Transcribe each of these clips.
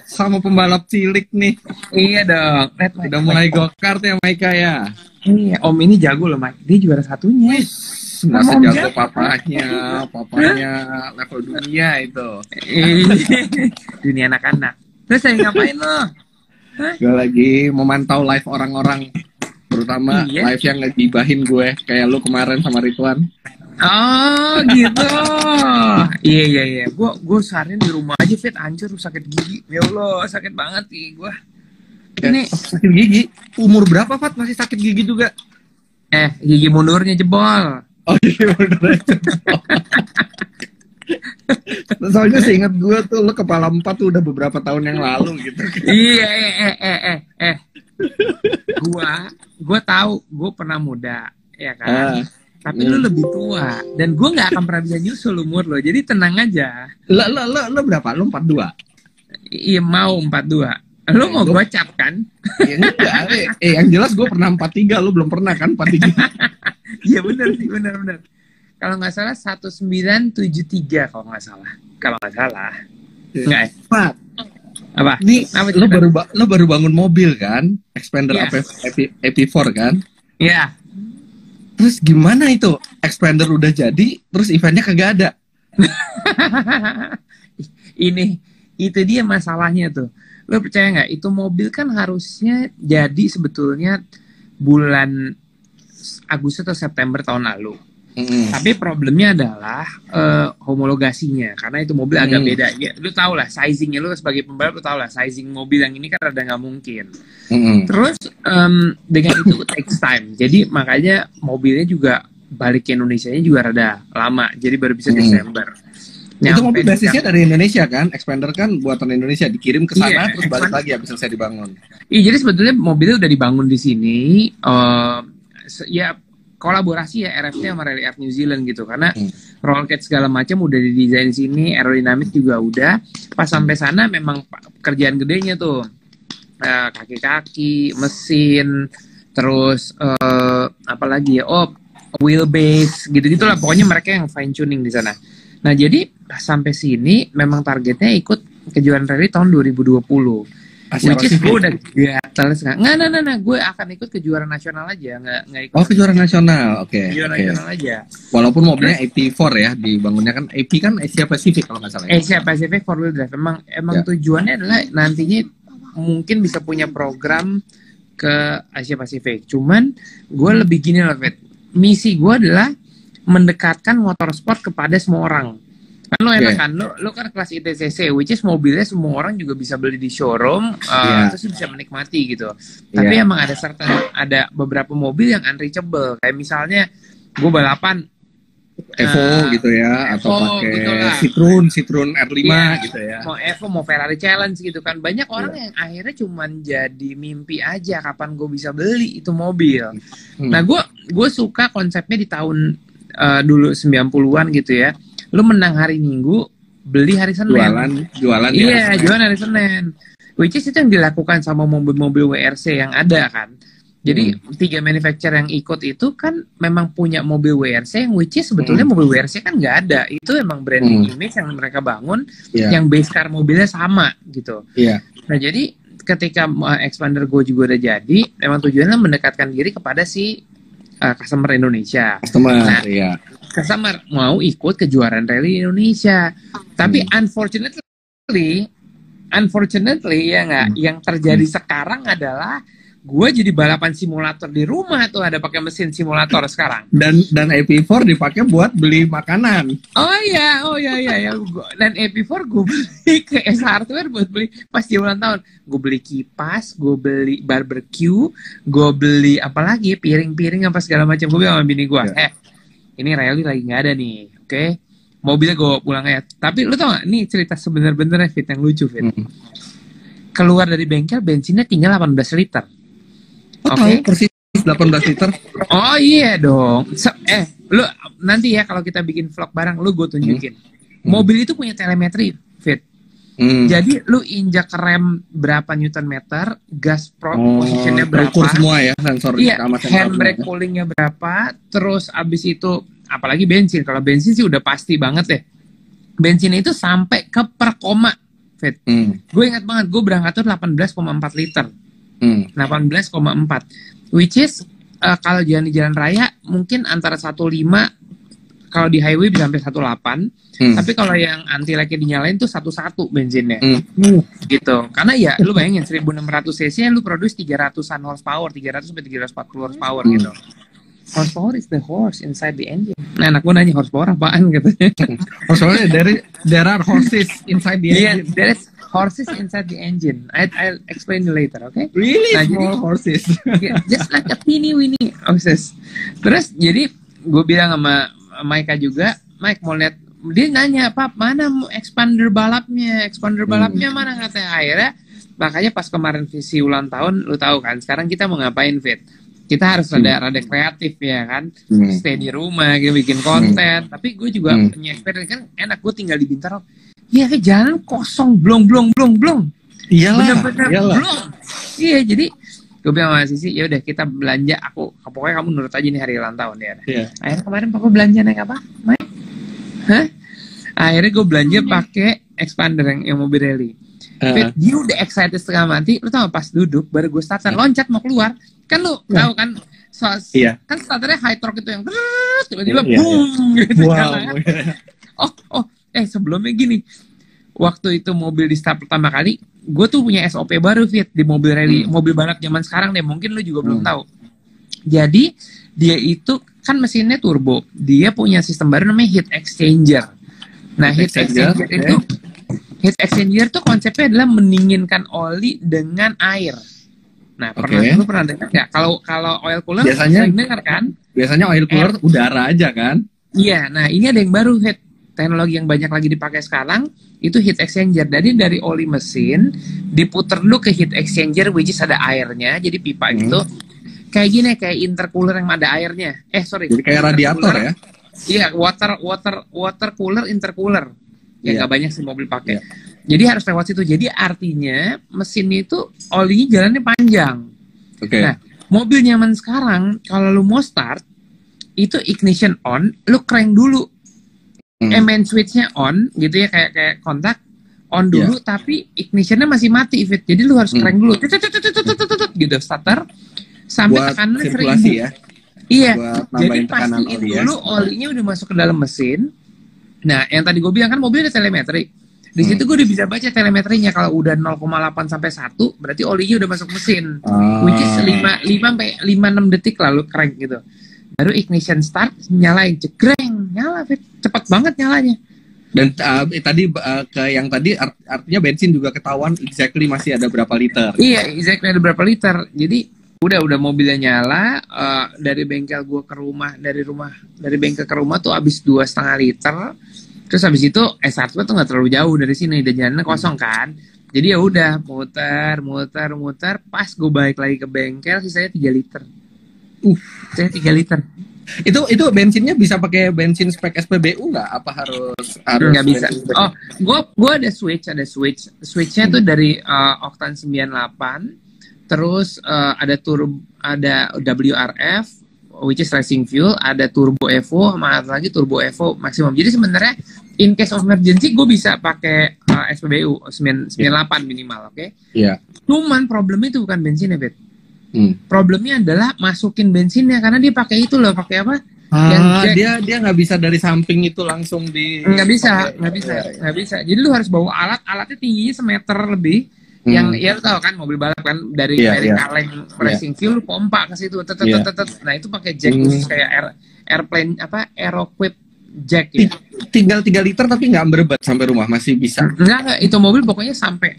sama pembalap cilik nih. Iya dong. Udah mulai go-kart ya Maika ya. Iya, Om ini jago loh, Mike. Dia juara satunya. Nggak Sama Om sejago Jack. papanya level dunia itu. Dunia anak-anak. Terus saya ngapain lo? Gue lagi memantau live orang-orang, terutama Iya. live yang ngegibahin gue kayak lu kemarin sama Ridwan. Oh gitu. Iya. Gue seharian di rumah aja, Fit. Hancur, sakit gigi. Ya Allah, sakit banget gigi gue. Ini Sakit gigi. Umur berapa Fat masih sakit gigi juga? gigi mundurnya jebol. Oh iya bener. Soalnya seingat gue tuh lu kepala 4 tuh udah beberapa tahun yang lalu gitu. Iya, Gua tahu, gue pernah muda, ya kan. Tapi lu lebih tua, dan gue nggak akan pernah bisa nyusul umur lo. Jadi tenang aja. Lo berapa? Lo 42? Iya, mau 42. Lu mau gocap kan? Ya, enggak. Yang jelas gue pernah 43, lo belum pernah kan 43? Iya benar sih, benar. Kalau nggak salah 1973 kalau nggak salah. Nggak ya? Fat, Apa? nih Apa lo baru bangun mobil kan? Expander Yes. AP4 kan? Iya. Terus gimana itu? Expander udah jadi, terus eventnya kagak ada. Itu dia masalahnya tuh. Lo percaya nggak? Itu mobil kan harusnya jadi sebetulnya bulan Agustus atau September tahun lalu. Tapi problemnya adalah homologasinya, karena itu mobil agak beda. Ya, lu tau lah sizingnya, lu sebagai pembalap lu tau lah sizing mobil yang ini kan rada nggak mungkin. Terus dengan itu takes time. Jadi makanya mobilnya juga balik ke Indonesia-nya juga rada lama. Jadi baru bisa Desember. Itu mobil basisnya dari Indonesia kan? Expander kan buatan Indonesia, dikirim ke sana terus balik lagi habis selesai dibangun. Iya, jadi sebetulnya mobilnya udah dibangun di sini. Ya kolaborasi ya RFT sama Rally Art New Zealand gitu, karena roll cage segala macam udah didesain sini, aerodinamik juga udah. Pas sampai sana memang kerjaan gedenya tuh kaki-kaki, mesin, terus apa lagi ya, wheelbase gitu-gitulah. Pokoknya mereka yang fine tuning di sana. Nah jadi sampai sini memang targetnya ikut kejuaraan rally tahun 2020. Which is gue udah gatel sekarang. Nggak, gue akan ikut kejuaraan nasional aja, nggak ikut. Oh, kejuaraan nasional, oke. Kejuaraan nasional aja. Walaupun mobilnya AP4 ya, dibangunnya kan AP kan Asia Pacific kalau nggak salah. Asia Pacific 4-wheel drive. Emang tujuannya adalah nantinya mungkin bisa punya program ke Asia Pacific. Cuman gue lebih gini loh, Fit. Misi gue adalah mendekatkan motorsport kepada semua orang. Kan lo enak kan, lo kan kelas ITCC, which is mobilnya semua orang juga bisa beli di showroom, terus bisa menikmati gitu. Tapi emang ada beberapa mobil yang unreachable, kayak misalnya gue balapan Evo gitu ya, atau pakai Citroen R5 gitu ya. Mau Evo, mau Ferrari Challenge gitu kan. Banyak orang yang akhirnya cuman jadi mimpi aja kapan gue bisa beli itu mobil. Nah gue suka konsepnya di tahun dulu 90-an gitu ya. Lu menang hari Minggu, beli hari Senin. Jualan iya, jualan hari Senin. Which is itu yang dilakukan sama mobil-mobil WRC yang ada kan. Jadi 3 manufacturer yang ikut itu kan memang punya mobil WRC yang which is sebetulnya mobil WRC kan nggak ada. Itu emang branding image yang mereka bangun, yang base car mobilnya sama gitu. Nah jadi ketika Expander Go juga udah jadi, memang tujuannya mendekatkan diri kepada si customer Indonesia. Customer mau ikut kejuaraan rally Indonesia. Tapi unfortunately ya nggak, yang terjadi sekarang adalah gue jadi balapan simulator di rumah tuh, ada pakai mesin simulator sekarang. Dan AP4 dipakai buat beli makanan. Oh iya. Dan AP4 gue beli ke S Hardware buat beli pas di ulang tahun. Gue beli kipas, gue beli barbecue, gue beli apa lagi, piring-piring apa segala macam. Gue bilang sama bini gue, ini rally lagi nggak ada nih, oke? Mobilnya gue pulang ya. Tapi lu tau gak, nih cerita sebenar-benarnya Fit, yang lucu Fit. Keluar dari bengkel bensinnya tinggal 18 liter. Tahu persis 18 liter. Oh iya dong. Lu nanti ya kalau kita bikin vlog bareng, lu gue tunjukin. Mobil itu punya telemetri, Fit. Jadi lu injak rem berapa Newton meter, gas positionnya berapa, semua ya sensor. Handbrake pullingnya berapa, terus abis itu apalagi bensin. Kalau bensin sih udah pasti banget deh. Bensin itu sampai ke per koma Fit. Gue ingat banget, gue berangkat tuh 18,4 liter. 18,4. Which is, kalau jalan di jalan raya, mungkin antara 1,5, kalau di highway bisa sampai 1,8. Tapi kalau yang anti like dinyalain tuh 1,1 bensinnya. Gitu. Karena ya, lu bayangin 1600 cc lu produce 300-an horsepower, 300 sampai 340 horsepower gitu. Horsepower is the horse inside the engine. Nah, anak gue nanya horsepower apaan gitu. Horsepower, there are horses inside the engine. Yeah, there is horses inside the engine. I'll explain you later, okay? Really small horses. Yeah, just like a teeny weeny horses. Terus jadi gue bilang sama Maika juga, Mike mau lihat, dia nanya, Pap, mana expander balapnya? Expander balapnya mana katanya? Akhirnya, makanya pas kemarin visi ulang tahun, lu tahu kan, sekarang kita mau ngapain, Fit? Kita harus rada kreatif ya kan, stay di rumah, gitu, bikin konten. Tapi gue juga punya experience kan, enak gue tinggal di Bintaro. Iya, jalan kosong, blong. Iyalah. Blong. Iya, jadi gue bilang sama Sisi, ya udah kita belanja. Pokoknya kamu nurut aja nih hari ulang tahun ya. Yeah. Akhirnya kemarin papa belanja naik apa, Mike? Hah? Akhirnya gue belanja pakai expander yang mobil rally. Fit, dia udah excited setengah mati. Lu tau pas duduk, baru gue starter, loncat mau keluar. Kan lu tahu kan, kan starternya high torque itu yang tiba-tiba boom gitu. Wow. Sebelumnya gini, waktu itu mobil di start pertama kali, gue tuh punya SOP baru, Fit, di mobil rally, mobil balap zaman sekarang deh, mungkin lu juga belum tahu. Jadi dia itu kan mesinnya turbo, dia punya sistem baru namanya heat exchanger. Nah, heat exchanger itu, heat exchanger tuh konsepnya adalah mendinginkan oli dengan air. Nah, lu pernah dengar nggak? Kalau oil cooler sering dengar kan? Biasanya oil cooler udara aja kan? Iya, nah ini ada yang baru, Heat. Teknologi yang banyak lagi dipakai sekarang itu heat exchanger. Jadi dari oli mesin diputer dulu ke heat exchanger, which is ada airnya, jadi pipa gitu. Kayak gini, kayak intercooler yang ada airnya. Jadi kayak radiator ya? Iya, water cooler, intercooler. Ya nggak banyak sih mobil pakai. Jadi harus lewat situ. Jadi artinya mesin itu olinya jalannya panjang. Nah, mobil nyaman sekarang kalau lu mau start itu ignition on, lu crank dulu. Main switch-nya on gitu ya, kayak kontak on dulu, tapi ignition-nya masih mati, Fit. Jadi lu harus crank dulu. Gitu starter sampai tekanan 1000 ya. Iya. Jadi pastiin dulu olinya udah masuk ke dalam mesin. Nah, yang tadi gue bilang kan mobil ada telemetri. Di situ gue udah bisa baca telemetrinya. Kalau udah 0,8 sampai 1, berarti olinya udah masuk mesin. Which is 5-6 detik lalu crank gitu. Baru ignition start, nyalain, cekreng, nyala, Fit. Cepet banget nyalanya. Dan yang tadi artinya bensin juga ketahuan exactly masih ada berapa liter. Iya, exactly ada berapa liter. Jadi udah mobilnya nyala, dari bengkel gue ke rumah, dari bengkel ke rumah tuh habis 2,5 liter. Terus habis itu S1 tuh nggak terlalu jauh dari sini, dan jalannya kosong kan. Jadi ya udah muter, pas gue balik lagi ke bengkel sisanya 3 liter. Saya 3 liter. Itu bensinnya bisa pakai bensin spek SPBU nggak? Apa harus nggak bisa? Oh, gue ada switch. Switchnya tuh dari oktan 98, terus ada WRF, which is racing fuel, ada turbo evo, sama lagi turbo evo maksimum. Jadi sebenarnya in case of emergency gue bisa pakai SPBU 98 minimal, oke? Iya. Cuman problemnya itu bukan bensinnya, Bet. Problemnya adalah masukin bensinnya, karena dia pakai itu loh, pakai apa? Dia nggak bisa dari samping itu langsung di. Nggak bisa. Jadi lu harus bawa alatnya tingginya semeter lebih. Yang ya lu tahu kan mobil balap kan dari kaleng racing fuel pompa ke situ. Nah itu pakai jack khusus kayak airplane Aeroquip jack ya. Tinggal 3 liter tapi nggak berebet sampai rumah, masih bisa. Enggak, itu mobil pokoknya sampai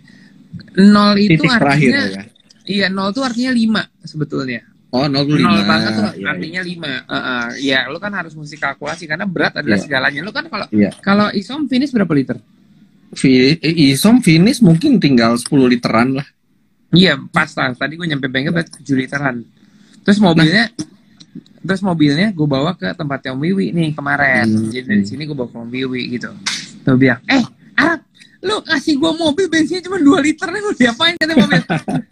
0 itu titik artinya terakhir, ya? Iya, 0 itu artinya 5 sebetulnya. Oh, 0,5. 0 banget tuh artinya 5. Ya, lu kan harus mesti kalkulasi karena berat adalah segalanya. Lu kan kalau isom finish berapa liter? Isom finish mungkin tinggal 10 literan lah. Iya, pas lah. Tadi gue nyampe bengkel 7 literan. Terus mobilnya gue bawa ke tempatnya Om Wiwi nih kemarin. Jadi dari sini gue bawa ke Om Wiwi gitu. Tuh bilang, Arab, lu kasih gue mobil bensinnya cuma 2 liter nih, lu diapain kata mobil?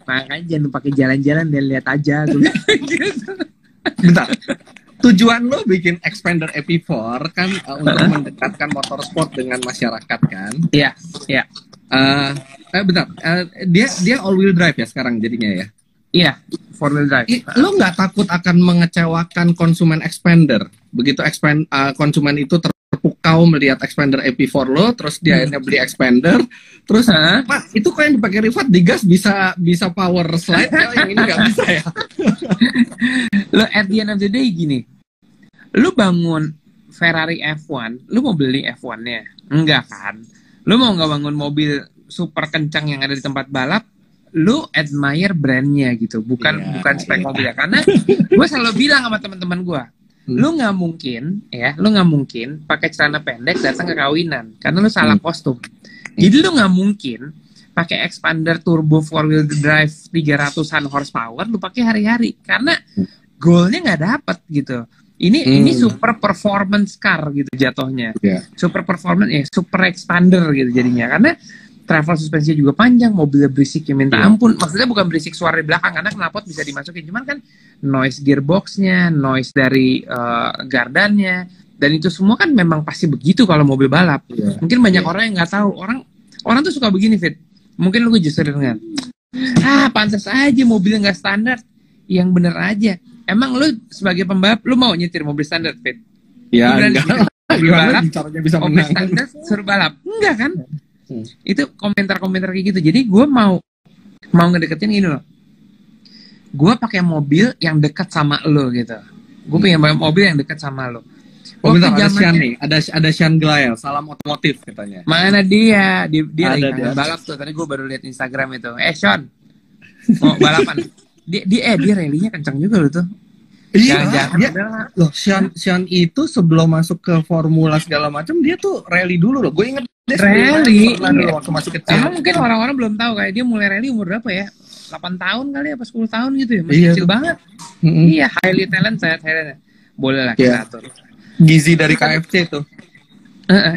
Makanya jangan pakai jalan-jalan dan lihat aja. Bentar. Tujuan lo bikin expander EP4 kan untuk mendekatkan motorsport dengan masyarakat kan? Iya. Bentar, dia all wheel drive ya sekarang jadinya ya? Iya, 4-wheel drive. Lo nggak takut akan mengecewakan konsumen Xpander? Begitu konsumen itu terpukau melihat Xpander AP4 lo, terus dia akhirnya beli Xpander, terus Pak, itu kok yang dipakai Rifat digas bisa power slide, yang ini nggak bisa ya? Lo at the end of the day gini, lo bangun Ferrari F1, lo mau beli F1-nya? Enggak kan? Lo mau nggak bangun mobil super kencang yang ada di tempat balap? Lu admire brandnya gitu, bukan spek mobilnya. Karena gue selalu bilang sama teman-teman gue, lu nggak mungkin pakai celana pendek datang ke kawinan karena lu salah kostum. Jadi lu nggak mungkin pakai Xpander turbo 4-wheel drive 300-an horsepower lu pakai hari-hari karena goalnya nggak dapet gitu. Ini super performance car gitu jatuhnya, super performance super Xpander gitu jadinya karena travel suspensi juga panjang, mobilnya berisik ya minta ampun. Maksudnya bukan berisik suara di belakang, karena knalpot bisa dimasukin. Cuman kan noise gearboxnya, noise dari gardannya, dan itu semua kan memang pasti begitu kalau mobil balap. Mungkin banyak orang yang nggak tahu. Orang tuh suka begini, Fit. Mungkin lu justru dengan, pantas aja mobilnya nggak standar. Yang bener aja. Emang lu sebagai pembalap, lu mau nyetir mobil standar, Fit? Ya, enggak. Gimana caranya bisa mobil standar suruh balap? Enggak kan? Itu komentar-komentar kayak gitu. Jadi gue mau ngedeketin gini loh. Gue pakai mobil yang dekat sama lo gitu. Gue pengen mobil yang dekat sama lo. Bentar, ada Sean nih. Ada Sean Glael, salam otomotif katanya. Mana dia? Dia lagi kangen balap tuh. Tadi gue baru lihat Instagram itu. Sean, mau balapan? Dia rally-nya kencang juga loh tuh. Iya, loh Sean itu sebelum masuk ke formula segala macam dia tuh rally dulu loh. Gue inget dia rally dulu waktu masih kecil. Emang mungkin orang-orang belum tahu kayak dia mulai rally umur berapa ya? 8 tahun kali apa 10 tahun gitu ya? Masih kecil banget. Iya, highly talented. Boleh lah kita atur. Gizi dari KFC tuh.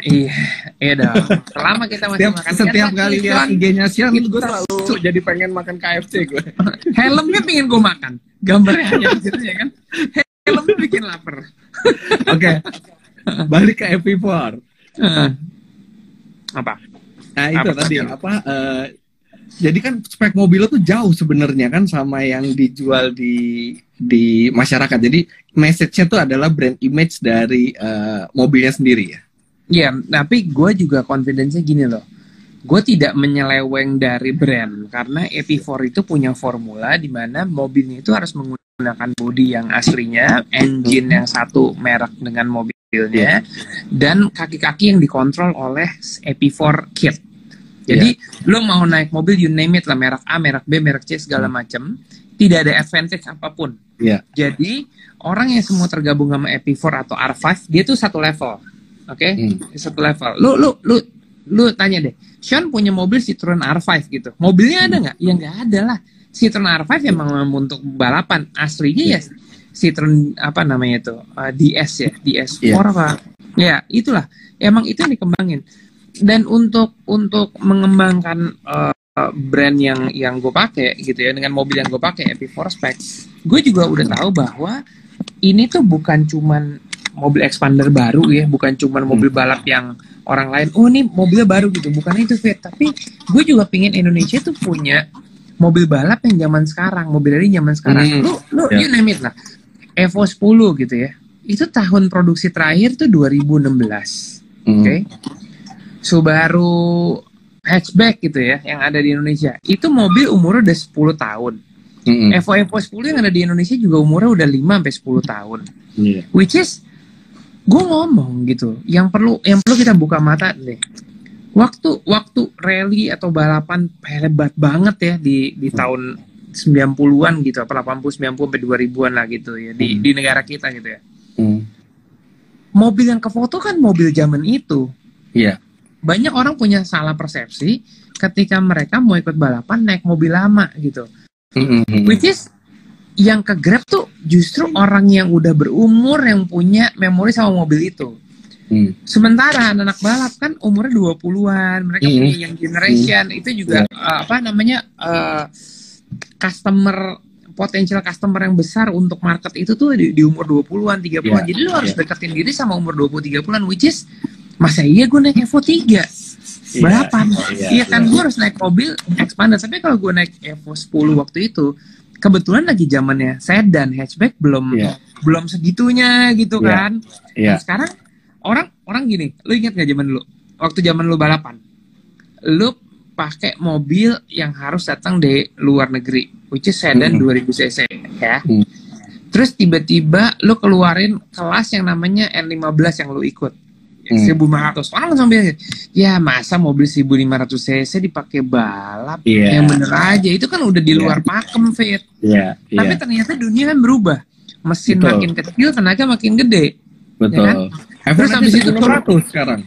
Iya dong. Selama kita masih makan setiap kali lihat IG-nya Sean gue selalu jadi pengen makan KFC gue. Helmnya pengen gue makan. Gambarnya hanya gitu ya kan. Helmnya bikin lapar. Oke. Balik ke AP4. Apa? Nah itu tadi jadi kan spek mobilnya tuh jauh sebenarnya kan sama yang dijual di masyarakat. Jadi message-nya tuh adalah brand image dari mobilnya sendiri ya. Iya, tapi gue juga confidence-nya gini loh. Gue tidak menyeleweng dari brand karena AP4 itu punya formula di mana mobilnya itu harus menggunakan bodi yang aslinya, engine yang satu merek dengan mobilnya, dan kaki-kaki yang dikontrol oleh AP4 kit. Jadi lo mau naik mobil you name it lah, merek A, merek B, merek C segala macam, tidak ada advantage apapun. Jadi orang yang semua tergabung sama AP4 atau R5 dia tuh satu level. Oke, satu level. Lu tanya deh, Sean punya mobil Citroen R5 gitu. Mobilnya ada nggak? Ya nggak ada lah. Citroen R5 emang untuk balapan. Aslinya ya Citroen apa namanya itu? DS ya, DS4 apa? Ya itulah. Emang itu yang dikembangin. Dan untuk mengembangkan brand yang gue pakai gitu ya, dengan mobil yang gue pakai AP4 Spec, gue juga udah tahu bahwa ini tuh bukan cuman mobil Xpander baru ya, bukan cuma mobil balap yang orang lain, ini mobilnya baru gitu, bukan itu Fit. Tapi gue juga pingin Indonesia tuh punya mobil balap yang zaman sekarang, mobil dari zaman sekarang. Lu you name it lah, Evo 10 gitu ya, itu tahun produksi terakhir tuh 2016. Oke. Subaru hatchback gitu ya, yang ada di Indonesia, itu mobil umurnya udah 10 tahun. Evo 10 yang ada di Indonesia juga umurnya udah 5-10 tahun. Which is gue ngomong gitu, yang perlu kita buka mata deh. Waktu rally atau balapan hebat banget ya di tahun 90-an gitu, apa 80, 90 sampai 2000-an lah gitu ya di negara kita gitu ya. Mobil yang kefoto kan mobil zaman itu. Banyak orang punya salah persepsi ketika mereka mau ikut balapan naik mobil lama gitu. Which is yang ke Grab tuh justru orang yang udah berumur yang punya memori sama mobil itu. Sementara anak balap kan umurnya 20-an, mereka punya yang generation itu juga potensial customer yang besar untuk market itu tuh di umur 20-an, 30-an. Jadi lu harus deketin diri sama umur 20-30-an, which is masa iya gue naik Evo 3? balapan. Iya kan, gue harus naik mobil expander. Tapi kalau gue naik Evo 10 waktu itu, kebetulan lagi zamannya sedan, hatchback belum segitunya gitu kan. Nah, sekarang orang gini, lu ingat nggak zaman dulu? Waktu zaman lu balapan, lu pakai mobil yang harus datang dari luar negeri, which is sedan 2000 cc ya. Terus tiba-tiba lu keluarin kelas yang namanya N15 yang lu ikut. 1.500. Orang langsung bilang, ya masa mobil 1.500 cc dipakai balap? Yang bener aja, itu kan udah di luar pakem, Fit. Tapi ternyata dunia kan berubah. Mesin makin kecil, tenaga makin gede. Betul. Ya kan? Terus habis itu 1.600 sekarang.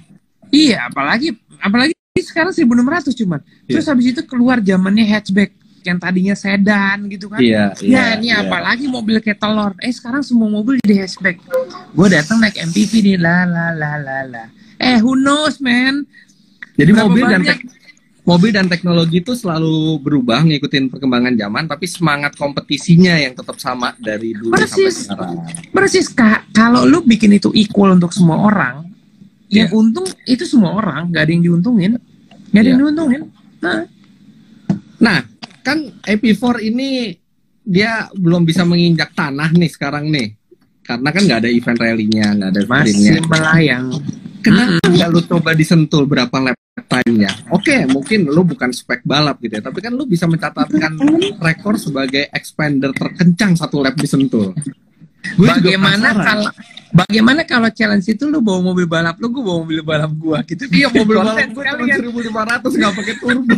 Iya, apalagi sekarang 1.600 cuman. Terus habis itu keluar zamannya hatchback yang tadinya sedan gitu kan. Ini apalagi mobil kayak telur. Sekarang semua mobil jadi hatchback. Gue datang naik MPV nih, who knows, man. Jadi mobil dan teknologi itu selalu berubah ngikutin perkembangan zaman, tapi semangat kompetisinya yang tetap sama dari dulu sampai sekarang. Persis, kalau lu bikin itu equal untuk semua orang, yang untung itu semua orang, gak ada yang diuntungin. Nah, kan AP4 ini dia belum bisa menginjak tanah nih sekarang nih, karena kan nggak ada event rally-nya, nggak ada sprint-nya. Masih melayang. Kenapa nggak lu coba disentul berapa lap time-nya? Oke, mungkin lu bukan spek balap gitu ya, tapi kan lu bisa mencatatkan rekor sebagai expander terkencang satu lap disentul. Bagaimana kalau challenge itu lu bawa mobil balap lu, gue bawa mobil balap gua gitu. Iya, mobil balap gua cuma 1.500 nggak pakai turbo.